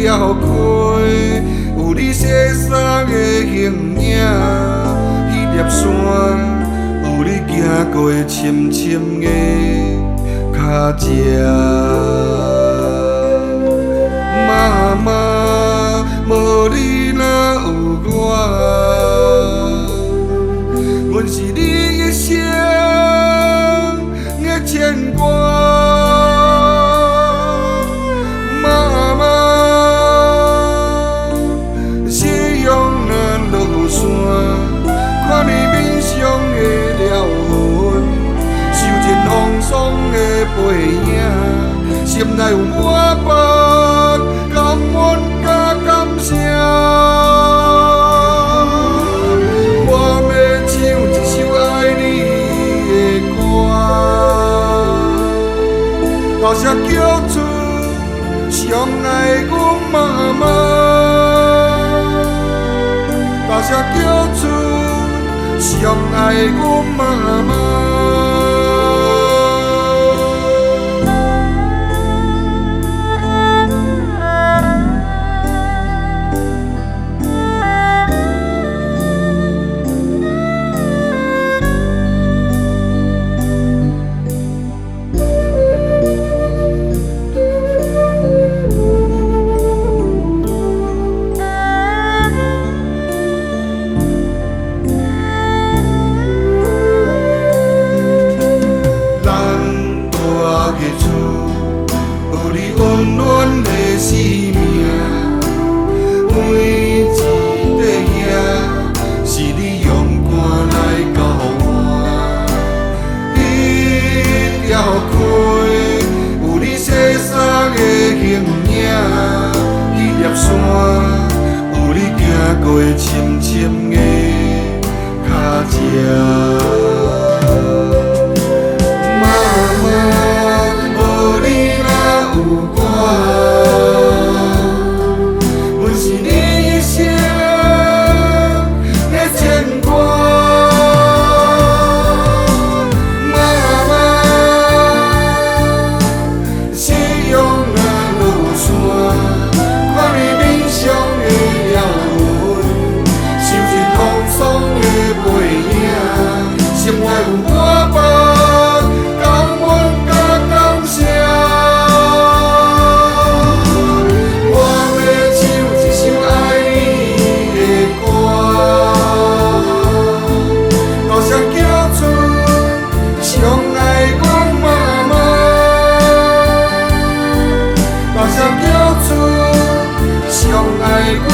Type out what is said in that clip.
了开，有你西山的形影，迄粒山，有你行过深深的脚迹。妈妈，无你哪有我？阮是你一生的牵挂。妈妈，夕阳若落山，看你面上的了痕，受尽风霜的背影，心内有满腹感恩甲感谢。我要唱一首爱你的歌，大声叫出上爱阮妈妈，大声叫出上爱阮妈妈。有你温暖的生命，每一块叶是你用汗来交换。迄条溪有你西山的形影，迄粒山有你行过深深的脚迹。心内有满腹感恩甲感谢，我要唱一首爱你的歌，大声叫出上爱阮妈妈，大声叫出上爱阮。